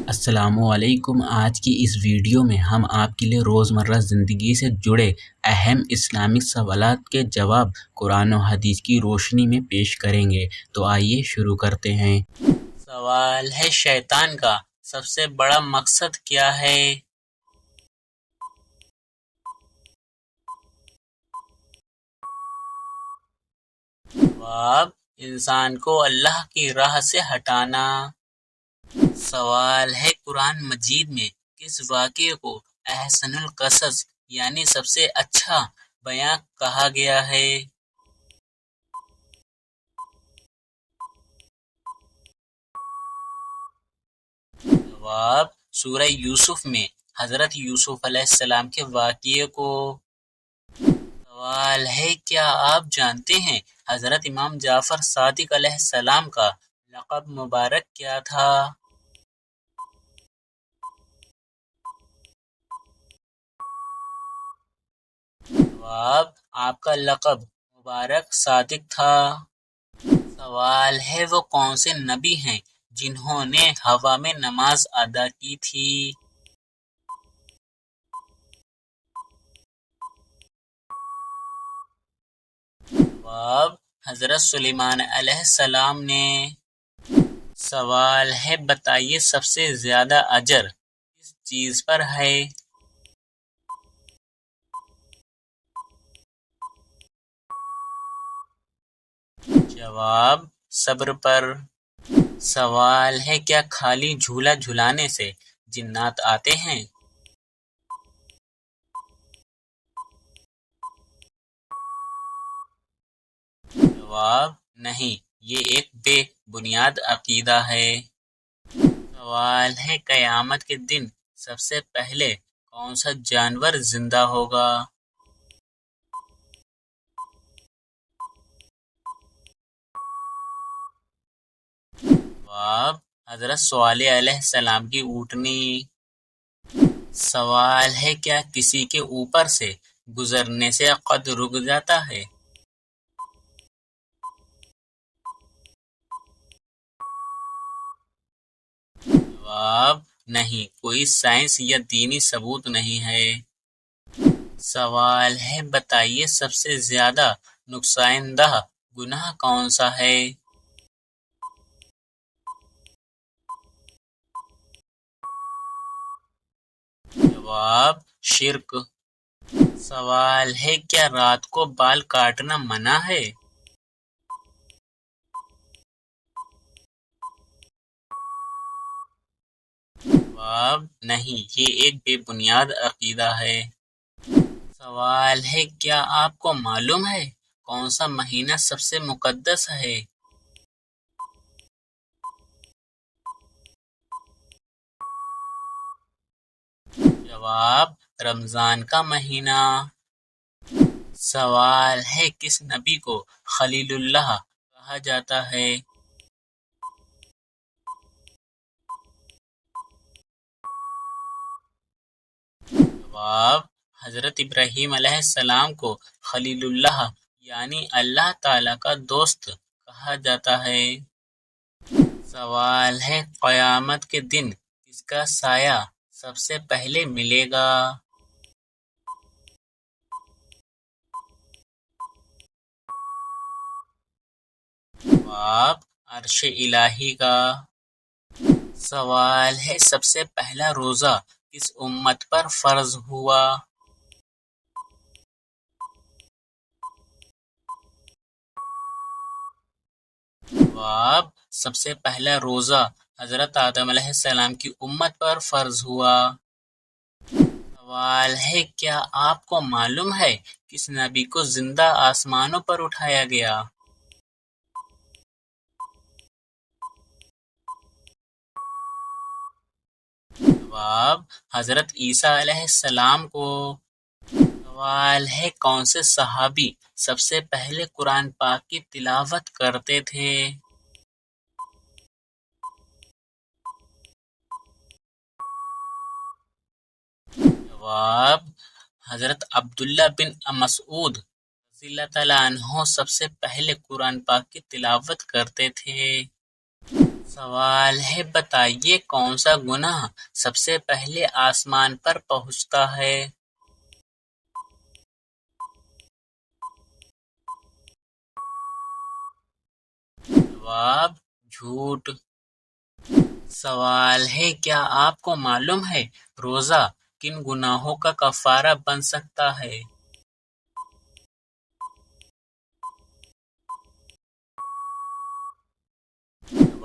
السلام علیکم۔ آج کی اس ویڈیو میں ہم آپ کے لیے روزمرہ زندگی سے جڑے اہم اسلامک سوالات کے جواب قرآن و حدیث کی روشنی میں پیش کریں گے۔ تو آئیے شروع کرتے ہیں۔ سوال ہے، شیطان کا سب سے بڑا مقصد کیا ہے؟ جواب: انسان کو اللہ کی راہ سے ہٹانا۔ سوال ہے، قرآن مجید میں کس واقعے کو احسن القصص یعنی سب سے اچھا بیان کہا گیا ہے؟ جواب: سورہ یوسف میں حضرت یوسف علیہ السلام کے واقعے کو۔ سوال ہے، کیا آپ جانتے ہیں حضرت امام جعفر صادق علیہ السلام کا لقب مبارک کیا تھا؟ جواب: آپ کا لقب مبارک صادق تھا۔ سوال ہے، وہ کون سے نبی ہیں جنہوں نے ہوا میں نماز ادا کی تھی؟ جواب: حضرت سلیمان علیہ السلام نے۔ سوال ہے، بتائیے سب سے زیادہ اجر کس چیز پر ہے؟ جواب: صبر پر۔ سوال ہے، کیا خالی جھولا جھلانے سے جنات آتے ہیں؟ جواب: نہیں، یہ ایک بے بنیاد عقیدہ ہے۔ سوال ہے، قیامت کے دن سب سے پہلے کون سا جانور زندہ ہوگا؟ جواب: حضرت صالح علیہ السلام کی اونٹنی۔ سوال ہے، کیا کسی کے اوپر سے گزرنے سے قد رک جاتا ہے؟ جواب: نہیں، کوئی سائنس یا دینی ثبوت نہیں ہے۔ سوال ہے، بتائیے سب سے زیادہ نقصان دہ گناہ کون سا ہے؟ جواب: شرک۔ سوال ہے، کیا رات کو بال کاٹنا منع ہے؟ جواب: نہیں، یہ ایک بے بنیاد عقیدہ ہے۔ سوال ہے، کیا آپ کو معلوم ہے کون سا مہینہ سب سے مقدس ہے؟ جواب: رمضان کا مہینہ۔ سوال ہے، کس نبی کو خلیل اللہ کہا جاتا ہے؟ جواب: حضرت ابراہیم علیہ السلام کو خلیل اللہ یعنی اللہ تعالی کا دوست کہا جاتا ہے۔ سوال ہے، قیامت کے دن کس کا سایہ سب سے پہلے ملے گا؟ جواب: عرش الہی کا۔ سوال ہے، سب سے پہلا روزہ کس امت پر فرض ہوا؟ جواب: سب سے پہلا روزہ حضرت آدم علیہ السلام کی امت پر فرض ہوا۔ سوال ہے، کیا آپ کو معلوم ہے کس نبی کو زندہ آسمانوں پر اٹھایا گیا؟ جواب: حضرت عیسیٰ علیہ السلام کو۔ سوال ہے، کون سے صحابی سب سے پہلے قرآن پاک کی تلاوت کرتے تھے؟ جواب: حضرت عبداللہ بن مسعود رضی اللہ تعالیٰ عنہ سب سے پہلے قرآن پاک کی تلاوت کرتے تھے۔ سوال ہے بتائیے کون سا گناہ سب سے پہلے آسمان پر پہنچتا ہے؟ جواب جھوٹ۔ سوال ہے کیا آپ کو معلوم ہے روزہ کن گناہوں کا کفارہ بن سکتا ہے؟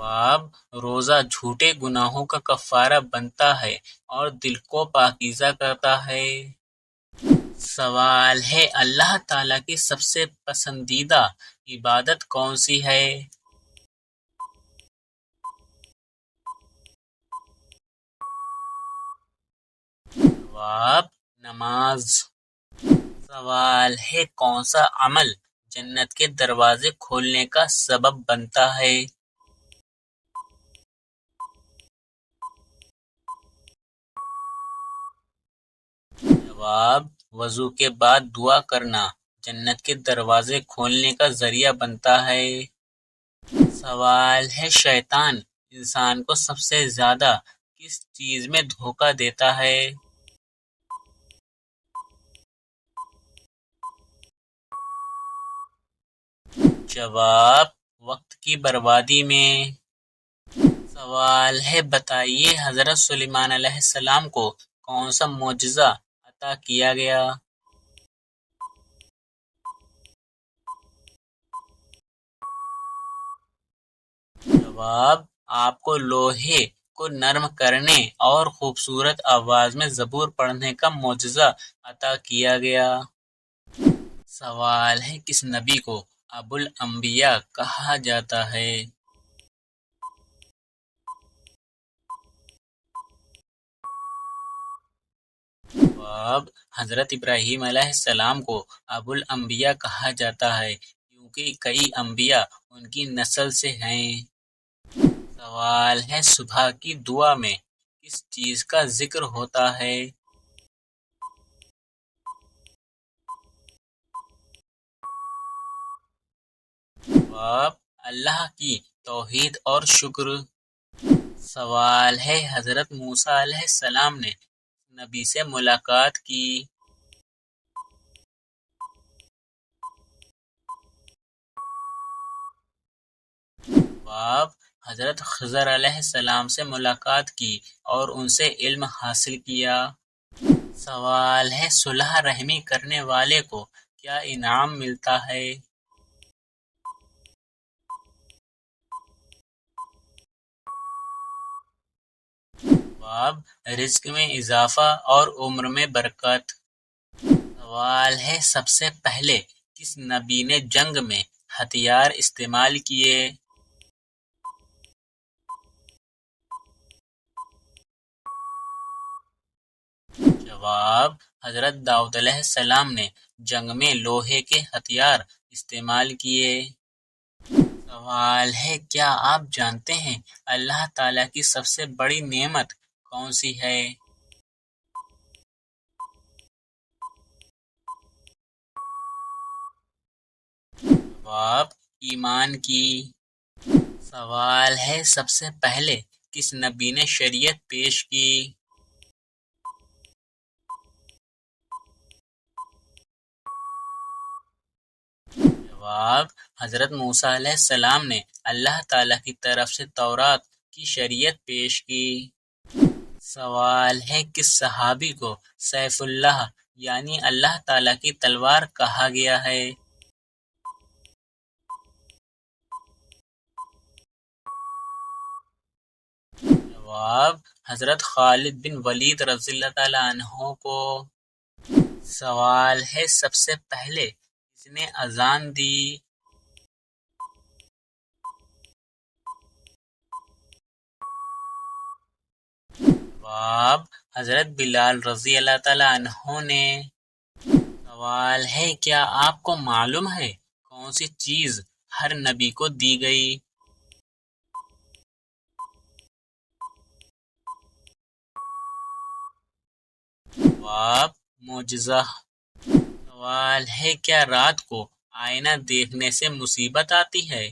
جواب روزہ جھوٹے گناہوں کا کفارہ بنتا ہے اور دل کو پاکیزہ کرتا ہے۔ سوال ہے اللہ تعالیٰ کی سب سے پسندیدہ عبادت کون سی ہے؟ جواب نماز۔ سوال ہے کون سا عمل جنت کے دروازے کھولنے کا سبب بنتا ہے؟ جواب وضو کے بعد دعا کرنا جنت کے دروازے کھولنے کا ذریعہ بنتا ہے۔ سوال ہے شیطان انسان کو سب سے زیادہ کس چیز میں دھوکہ دیتا ہے؟ جواب وقت کی بربادی میں۔ سوال ہے بتائیے حضرت سلیمان علیہ السلام کو کون سا معجزہ عطا کیا گیا؟ جواب آپ کو لوہے کو نرم کرنے اور خوبصورت آواز میں زبور پڑھنے کا معجزہ عطا کیا گیا۔ سوال ہے کس نبی کو ابو الانبیاء کہا جاتا ہے؟ جواب حضرت ابراہیم علیہ السلام کو ابو الانبیاء کہا جاتا ہے کیونکہ کئی انبیاء ان کی نسل سے ہیں۔ سوال ہے صبح کی دعا میں کس چیز کا ذکر ہوتا ہے؟ جواب اللہ کی توحید اور شکر۔ سوال ہے حضرت موسیٰ علیہ السلام نے نبی سے ملاقات کی۔ جواب حضرت خضر علیہ السلام سے ملاقات کی اور ان سے علم حاصل کیا۔ سوال ہے صلح رحمی کرنے والے کو کیا انعام ملتا ہے؟ جواب رزق میں اضافہ اور عمر میں برکت۔ سوال ہے سب سے پہلے کس نبی نے جنگ میں ہتھیار استعمال کیے؟ جواب حضرت داؤد علیہ السلام نے جنگ میں لوہے کے ہتھیار استعمال کیے۔ سوال ہے کیا آپ جانتے ہیں اللہ تعالیٰ کی سب سے بڑی نعمت کون سی ہے؟ جواب ایمان کی۔ سوال ہے سب سے پہلے کس نبی نے شریعت پیش کی؟ جواب حضرت موسیٰ علیہ السلام نے اللہ تعالیٰ کی طرف سے تورات کی شریعت پیش کی۔ سوال ہے کس صحابی کو سیف اللہ یعنی اللہ تعالیٰ کی تلوار کہا گیا ہے؟ جواب حضرت خالد بن ولید رضی اللہ تعالیٰ عنہ کو۔ سوال ہے سب سے پہلے کس نے اذان دی؟ جواب حضرت بلال رضی اللہ تعالیٰ عنہ نے۔ سوال ہے کیا آپ کو معلوم ہے کون سی چیز ہر نبی کو دی گئی؟ جواب معجزہ۔ سوال ہے کیا رات کو آئینہ دیکھنے سے مصیبت آتی ہے؟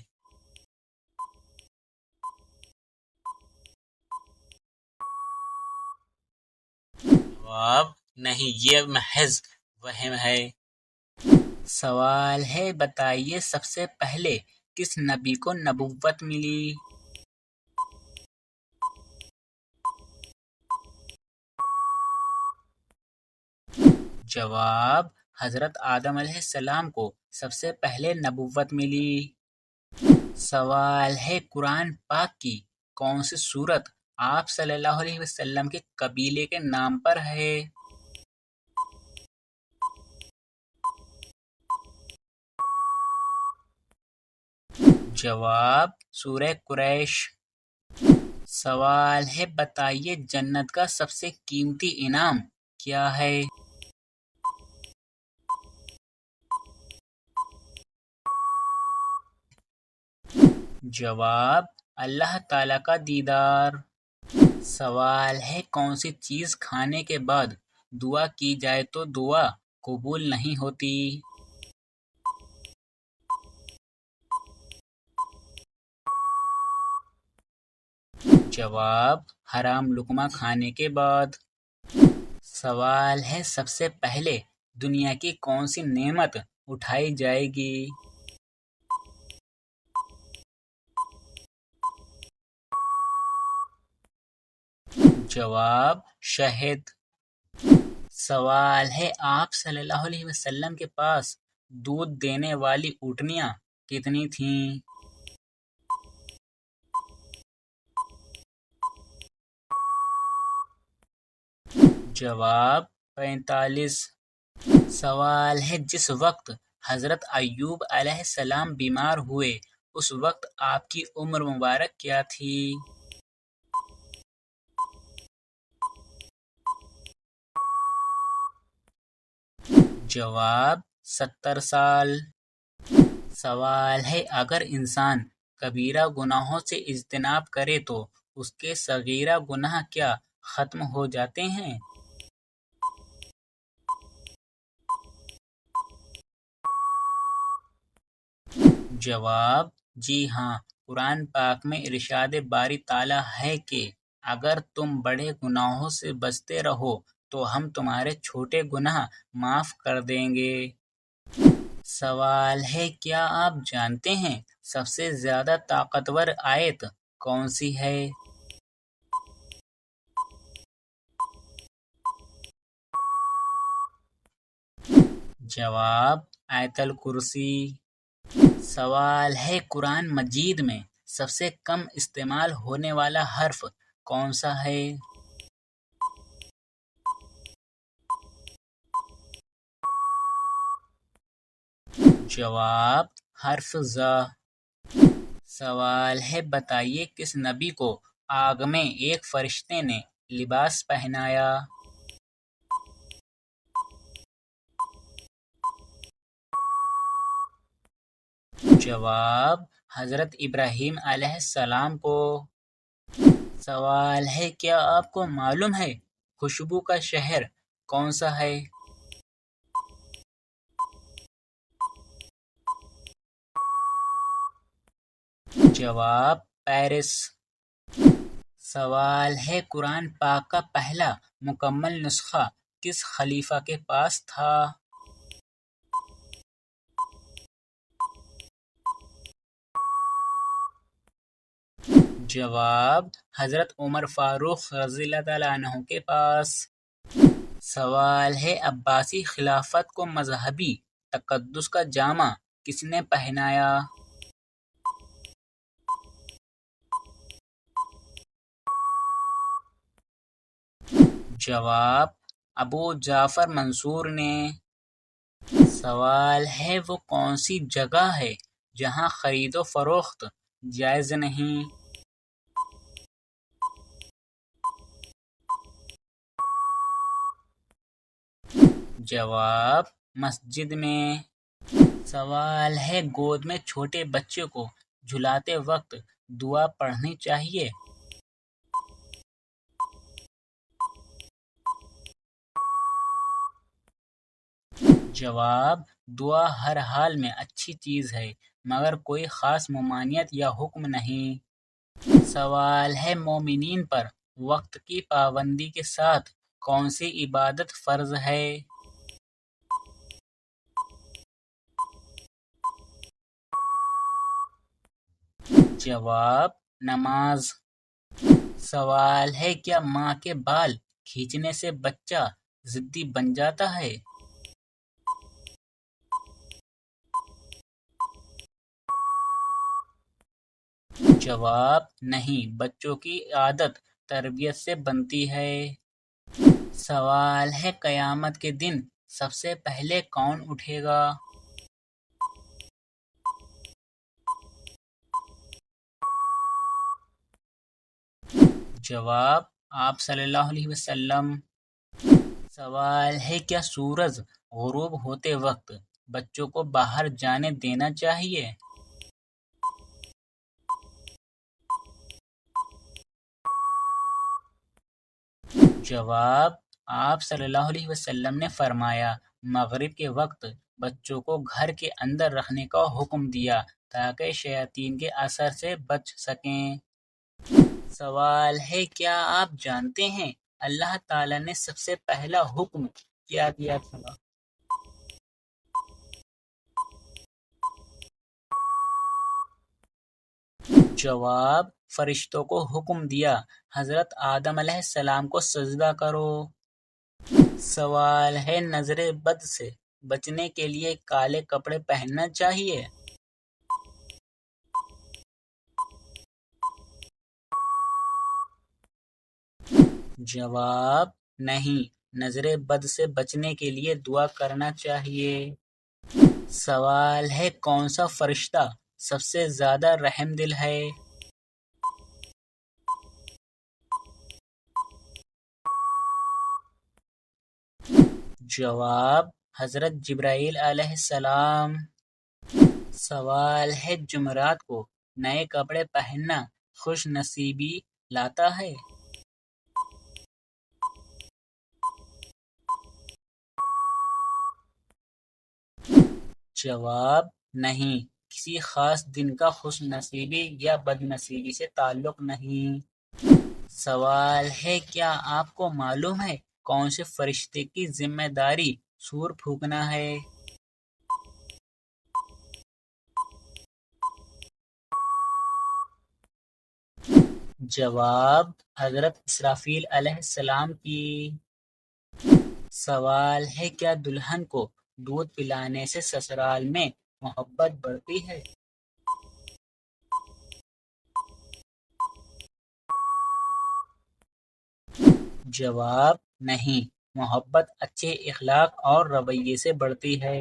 جواب نہیں، یہ محض وہم ہے۔ سوال ہے، بتائیے سب سے پہلے کس نبی کو نبوت ملی؟ جواب، حضرت آدم علیہ السلام کو سب سے پہلے نبوت ملی۔ سوال ہے، قرآن پاک کی کون سی سورت آپ صلی اللہ علیہ وسلم کے قبیلے کے نام پر ہے؟ جواب، سورہ قریش۔ سوال ہے، بتائیے جنت کا سب سے قیمتی انعام کیا ہے؟ جواب، اللہ تعالیٰ کا دیدار۔ سوال ہے، کون سی چیز کھانے کے بعد دعا کی جائے تو دعا قبول نہیں ہوتی؟ جواب، حرام لقمہ کھانے کے بعد۔ سوال ہے، سب سے پہلے دنیا کی کون سی نعمت اٹھائی جائے گی؟ جواب، شہد۔ سوال ہے، آپ صلی اللہ علیہ وسلم کے پاس دودھ دینے والی اونٹنیاں کتنی تھیں؟ جواب، 45۔ سوال ہے، جس وقت حضرت ایوب علیہ السلام بیمار ہوئے اس وقت آپ کی عمر مبارک کیا تھی؟ جواب، 70 سال۔ سوال ہے، اگر انسان کبیرہ گناہوں سے اجتناب کرے تو اس کے صغیرہ گناہ کیا ختم ہو جاتے ہیں؟ جواب، جی ہاں، قرآن پاک میں ارشاد باری تعالیٰ ہے کہ اگر تم بڑے گناہوں سے بچتے رہو تو ہم تمہارے چھوٹے گناہ معاف کر دیں گے۔ سوال ہے، کیا آپ جانتے ہیں سب سے زیادہ طاقتور آیت کون سی ہے؟ جواب، آیت الکرسی۔ سوال ہے، قرآن مجید میں سب سے کم استعمال ہونے والا حرف کون سا ہے؟ جواب، حرف ذا۔ سوال ہے، بتائیے کس نبی کو آگ میں ایک فرشتے نے لباس پہنایا؟ جواب، حضرت ابراہیم علیہ السلام کو۔ سوال ہے، کیا آپ کو معلوم ہے خوشبو کا شہر کون سا ہے؟ جواب، پیرس۔ سوال ہے، قرآن پاک کا پہلا مکمل نسخہ کس خلیفہ کے پاس تھا؟ جواب، حضرت عمر فاروق رضی اللہ تعالیٰ عنہ کے پاس۔ سوال ہے، عباسی خلافت کو مذہبی تقدس کا جامہ کس نے پہنایا؟ جواب، ابو جعفر منصور نے۔ سوال ہے، وہ کون سی جگہ ہے جہاں خرید و فروخت جائز نہیں؟ جواب، مسجد میں۔ سوال ہے، گود میں چھوٹے بچے کو جھلاتے وقت دعا پڑھنی چاہیے؟ جواب، دعا ہر حال میں اچھی چیز ہے مگر کوئی خاص ممانعت یا حکم نہیں۔ سوال ہے، مومنین پر وقت کی پابندی کے ساتھ کون سی عبادت فرض ہے؟ جواب نماز۔ سوال ہے کیا ماں کے بال کھینچنے سے بچہ ضدی بن جاتا ہے؟ جواب نہیں، بچوں کی عادت تربیت سے بنتی ہے۔ سوال ہے قیامت کے دن سب سے پہلے کون اٹھے گا؟ جواب آپ صلی اللہ علیہ وسلم۔ سوال ہے کیا سورج غروب ہوتے وقت بچوں کو باہر جانے دینا چاہیے؟ جواب آپ صلی اللہ علیہ وسلم نے فرمایا مغرب کے وقت بچوں کو گھر کے اندر رکھنے کا حکم دیا تاکہ شیاطین کے اثر سے بچ سکیں۔ سوال ہے کیا آپ جانتے ہیں اللہ تعالیٰ نے سب سے پہلا حکم کیا دیا تھا؟ جواب فرشتوں کو حکم دیا حضرت آدم علیہ السلام کو سجدہ کرو۔ سوال ہے نظر بد سے بچنے کے لیے کالے کپڑے پہننا چاہیے؟ جواب نہیں، نظر بد سے بچنے کے لیے دعا کرنا چاہیے۔ سوال ہے کون سا فرشتہ سب سے زیادہ رحم دل ہے؟ جواب حضرت جبرائیل علیہ السلام۔ سوال ہے جمعرات کو نئے کپڑے پہننا خوش نصیبی لاتا ہے؟ جواب نہیں، کسی خاص دن کا خوش نصیبی یا بد نصیبی سے تعلق نہیں۔ سوال ہے کیا آپ کو معلوم ہے کون سے فرشتے کی ذمہ داری سور پھونکنا ہے؟ جواب حضرت اسرافیل علیہ السلام کی۔ سوال ہے کیا دلہن کو دودھ پلانے سے سسرال میں محبت بڑھتی ہے؟ جواب نہیں، محبت اچھے اخلاق اور رویے سے بڑھتی ہے۔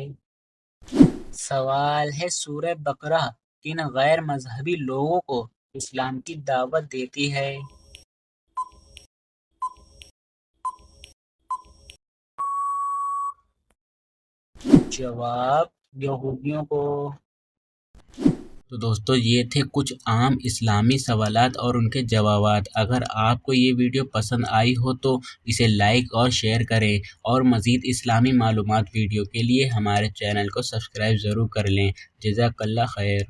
سوال ہے سورہ بقرہ کن غیر مذہبی لوگوں کو اسلام کی دعوت دیتی ہے؟ جواب یہودیوں کو۔ تو دوستو یہ تھے کچھ عام اسلامی سوالات اور ان کے جوابات۔ اگر آپ کو یہ ویڈیو پسند آئی ہو تو اسے لائک اور شیئر کریں، اور مزید اسلامی معلومات ویڈیو کے لیے ہمارے چینل کو سبسکرائب ضرور کر لیں۔ جزاک اللہ خیر۔